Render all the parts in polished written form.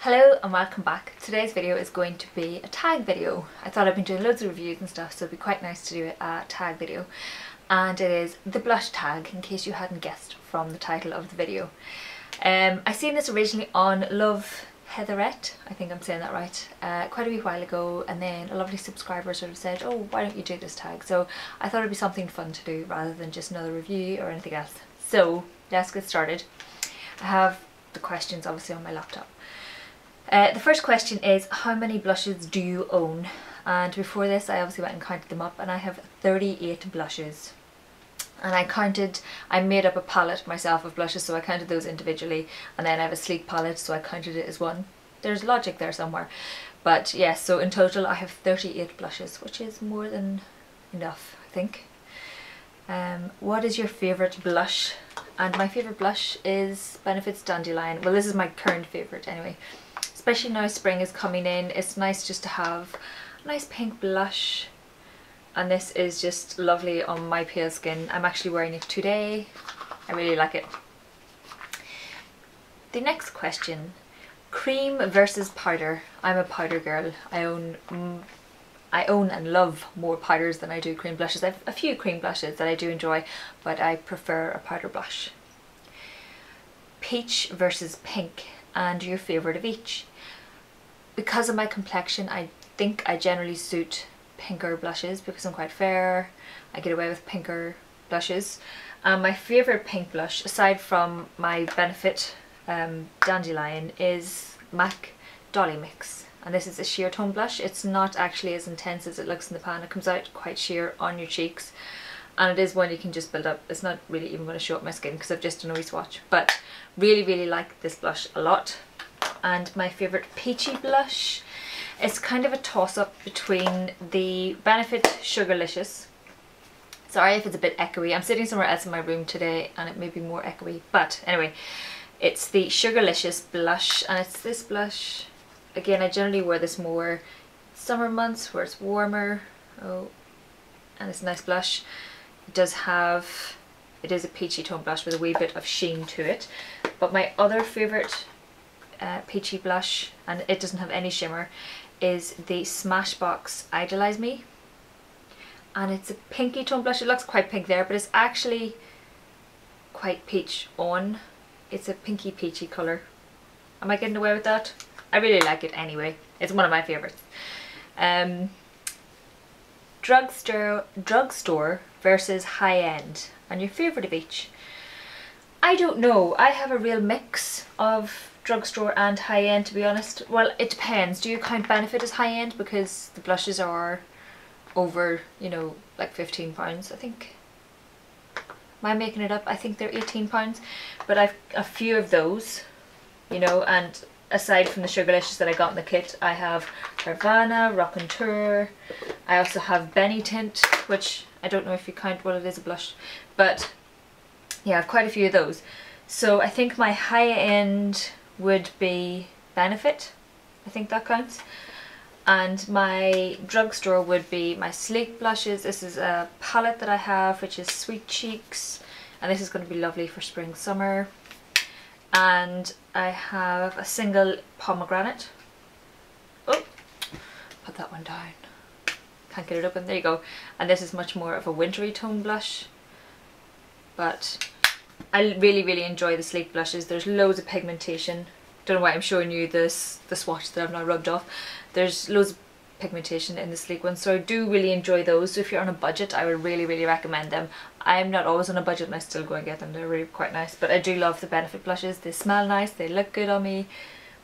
Hello and welcome back. Today's video is going to be a tag video. I thought I've been doing loads of reviews and stuff, so it'd be quite nice to do a tag video. And it is the blush tag, in case you hadn't guessed from the title of the video. I seen this originally on Love Heatherette, I think I'm saying that right, quite a wee while ago, and then a lovely subscriber sort of said, oh, why don't you do this tag? So I thought it'd be something fun to do rather than just another review or anything else. So let's get started. I have the questions obviously on my laptop. The first question is, how many blushes do you own? And before this I obviously went and counted them up, and I have 38 blushes. And I made up a palette myself of blushes, so I counted those individually, and then I have a sleek palette, so I counted it as one. There's logic there somewhere. But yes, so in total I have 38 blushes, which is more than enough, I think. What is your favourite blush? And my favourite blush is Benefit's Dandelion. Well, this is my current favourite anyway. Especially now spring is coming in, it's nice just to have a nice pink blush. And this is just lovely on my pale skin. I'm actually wearing it today. I really like it. The next question, cream versus powder. I'm a powder girl. I own and love more powders than I do cream blushes. I have a few cream blushes that I do enjoy, but I prefer a powder blush. Peach versus pink, and your favourite of each. Because of my complexion, I think I generally suit pinker blushes because I'm quite fair. I get away with pinker blushes. My favourite pink blush, aside from my Benefit Dandelion, is MAC Dolly Mix. And this is a sheer tone blush. It's not actually as intense as it looks in the pan. It comes out quite sheer on your cheeks. And it is one you can just build up. It's not really even going to show up my skin because I've just done a wee swatch. But really like this blush a lot. And my favourite peachy blush, it's kind of a toss-up between the Benefit Sugarlicious. Sorry if it's a bit echoey. I'm sitting somewhere else in my room today and it may be more echoey. But anyway, it's the Sugarlicious blush, and it's this blush. Again, I generally wear this more summer months where it's warmer. Oh, and it's a nice blush. It is a peachy tone blush with a wee bit of sheen to it. But my other favourite peachy blush, and it doesn't have any shimmer, is the Smashbox Idolize Me. And it's a pinky tone blush. It looks quite pink there, but it's actually quite peach on. It's a pinky peachy colour. Am I getting away with that? I really like it anyway. It's one of my favourites. Drugstore versus high-end, and your favourite of each. I don't know. I have a real mix of drugstore and high-end, to be honest. Well, it depends. Do you count Benefit as high-end? Because the blushes are over, you know, like £15, I think. Am I making it up? I think they're £18. But I've a few of those, you know, and aside from the Sugarlicious that I got in the kit, I have Havana, Raconteur. I also have Benny Tint, which I don't know if you count, well, it is a blush. But yeah, I have quite a few of those. So I think my high-end would be Benefit. I think that counts. And my drugstore would be my sleek blushes. This is a palette that I have, which is Sweet Cheeks, and this is going to be lovely for spring summer. And I have a single pomegranate. Oh, put that one down. Can't get it open. There you go. And this is much more of a wintry tone blush. But I really enjoy the sleek blushes. There's loads of pigmentation. Don't know why I'm showing you this the swatch that I've now rubbed off. There's loads of pigmentation in the sleek ones, so I do really enjoy those. So if you're on a budget, I would really recommend them. I'm not always on a budget and I still go and get them. They're really quite nice. But I do love the Benefit blushes. They smell nice, they look good on me.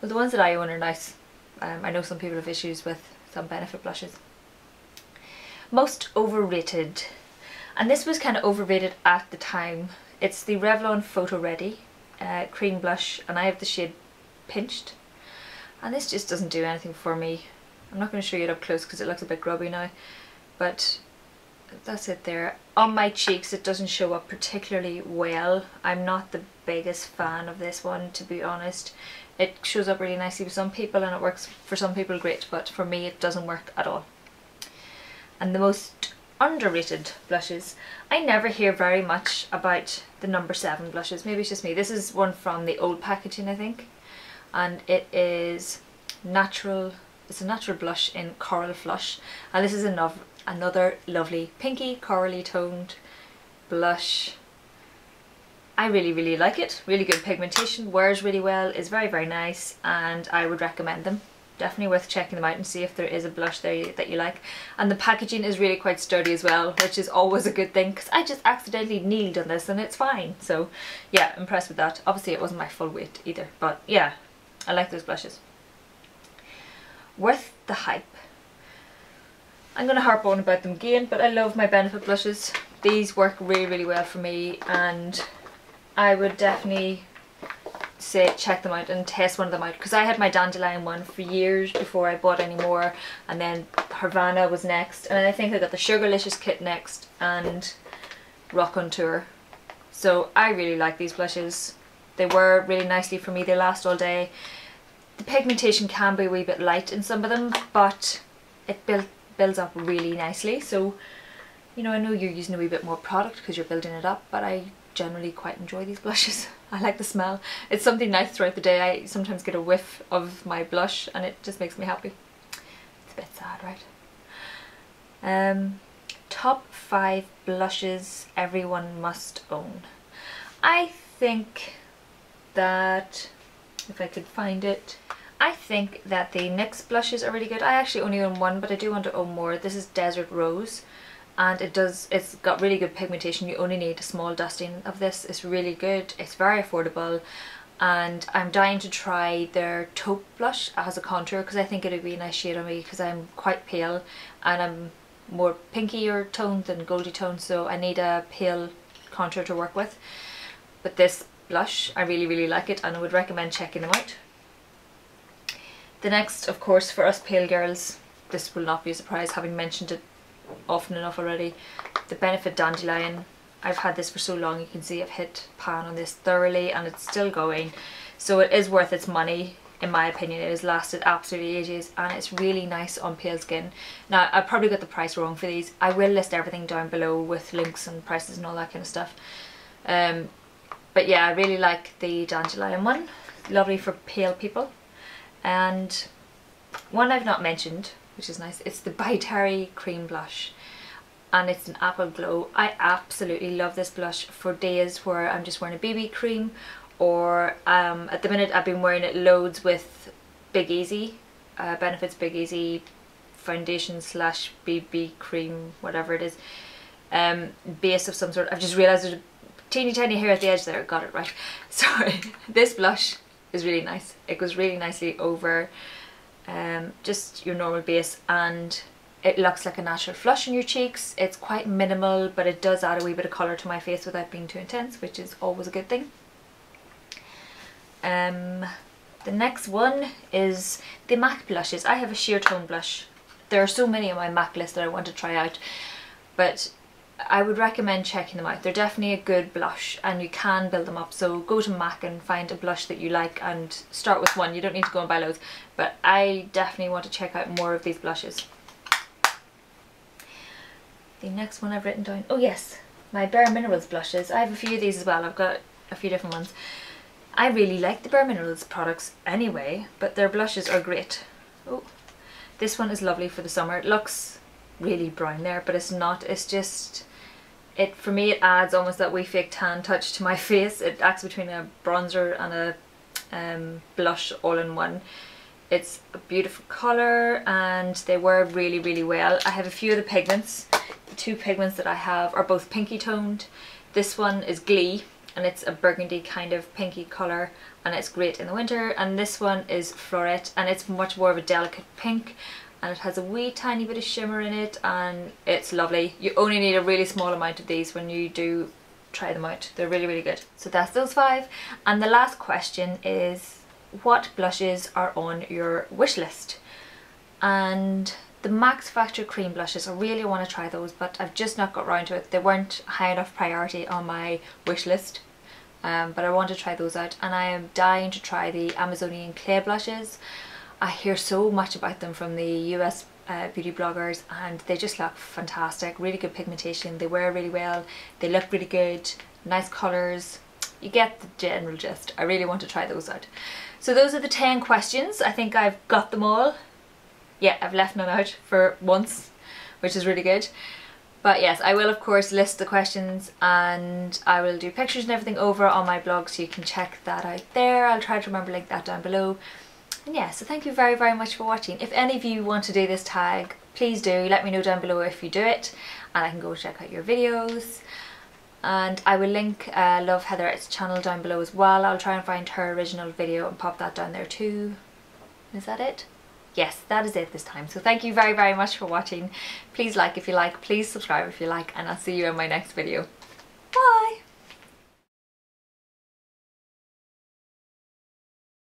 Well, the ones that I own are nice. I know some people have issues with some Benefit blushes. Most overrated. And this was kind of overrated at the time. It's the Revlon Photo Ready cream blush, and I have the shade Pinched. And this just doesn't do anything for me. I'm not going to show you it up close because it looks a bit grubby now. But that's it there. On my cheeks it doesn't show up particularly well. I'm not the biggest fan of this one, to be honest. It shows up really nicely with some people and it works for some people great, but for me it doesn't work at all. And the most underrated blushes. I never hear very much about the number 7 blushes. Maybe it's just me. This is one from the old packaging, I think. and it is natural. It's a natural blush in Coral Flush, and this is another lovely pinky corally toned blush. I really like it. Really good pigmentation, wears really well, is very nice, and I would recommend them. Definitely worth checking them out and see if there is a blush there that you like. And the packaging is really quite sturdy as well, which is always a good thing, because I just accidentally kneeled on this and it's fine. So yeah, impressed with that. Obviously it wasn't my full weight either, but yeah, I like those blushes. Worth the hype. I'm going to harp on about them again, but I love my Benefit blushes. These work really well for me, and I would definitely say check them out and test one of them out, because I had my Dandelion one for years before I bought any more, and then Havana was next, and I think I got the Sugarlicious kit next, and Rock on Tour. So I really like these blushes. They wear really nicely for me, they last all day. The pigmentation can be a wee bit light in some of them, but it builds up really nicely. So, you know, I know you're using a wee bit more product because you're building it up, but I generally quite enjoy these blushes. I like the smell. It's something nice throughout the day. I sometimes get a whiff of my blush and it just makes me happy. It's a bit sad, right? Top 5 blushes everyone must own. I think that, if I could find it, I think that the NYX blushes are really good. I actually only own one, but I do want to own more. This is Desert Rose, and it's got really good pigmentation. You only need a small dusting of this. It's really good. It's very affordable, and I'm dying to try their taupe blush as a contour, because I think it would be a nice shade on me, because I'm quite pale and I'm more pinkier toned than goldy toned, so I need a pale contour to work with. But this blush, I really like it, and I would recommend checking them out. The next, of course, for us pale girls, this will not be a surprise having mentioned it often enough already, the Benefit Dandelion. I've had this for so long, you can see I've hit pan on this thoroughly and it's still going. So it is worth its money, in my opinion. It has lasted absolutely ages and it's really nice on pale skin. Now, I probably got the price wrong for these. I will list everything down below with links and prices and all that kind of stuff. But yeah, I really like the Dandelion one. Lovely for pale people. And one I've not mentioned, which is nice, it's the By Terry Cream Blush, and it's an apple glow. I absolutely love this blush for days where I'm just wearing a BB cream, or at the minute I've been wearing it loads with Big Easy, Benefit's Big Easy foundation slash BB cream, whatever it is, base of some sort. I've just realised there's a teeny tiny hair at the edge there. Got it right. Sorry. This blush is really nice. It goes really nicely over just your normal base, and it looks like a natural flush in your cheeks. It's quite minimal, but it does add a wee bit of colour to my face without being too intense, which is always a good thing. The next one is the MAC blushes. I have a sheer tone blush. There are so many on my MAC list that I want to try out, but I would recommend checking them out. They're definitely a good blush and you can build them up. So go to MAC and find a blush that you like and start with one. You don't need to go and buy loads, but I definitely want to check out more of these blushes. The next one I've written down, oh yes, my Bare Minerals blushes. I have a few of these as well. I've got a few different ones. I really like the Bare Minerals products anyway, but their blushes are great. Oh, this one is lovely for the summer. It looks really brown there, but it's not. It's just, for me, it adds almost that wee fake tan touch to my face. It acts between a bronzer and a blush all in one. It's a beautiful colour and they wear really well. I have a few of the pigments. The two pigments that I have are both pinky toned. This one is Glee and it's a burgundy kind of pinky colour and it's great in the winter, and this one is Florette and it's much more of a delicate pink and it has a wee tiny bit of shimmer in it and it's lovely. You only need a really small amount of these when you do try them out. They're really good. So that's those 5. And the last question is, what blushes are on your wish list? And the Max Factor cream blushes, I really want to try those, but I've just not got round to it. They weren't high enough priority on my wish list, but I want to try those out. And I am dying to try the Amazonian clay blushes. I hear so much about them from the US beauty bloggers and they just look fantastic. Really good pigmentation, they wear really well, they look really good, nice colours. you get the general gist. I really want to try those out. So those are the 10 questions. I think I've got them all. Yeah, I've left none out for once, which is really good. But yes, I will of course list the questions, and I will do pictures and everything over on my blog, so you can check that out there. I'll try to remember to link that down below. And yeah, so thank you very, very much for watching. If any of you want to do this tag, please do let me know down below if you do it, and I can go check out your videos. And I will link Love Heather's channel down below as well. I'll try and find her original video and pop that down there too. Is that it? Yes, that is it this time. So thank you very, very much for watching. Please like if you like, please subscribe if you like, and I'll see you in my next video.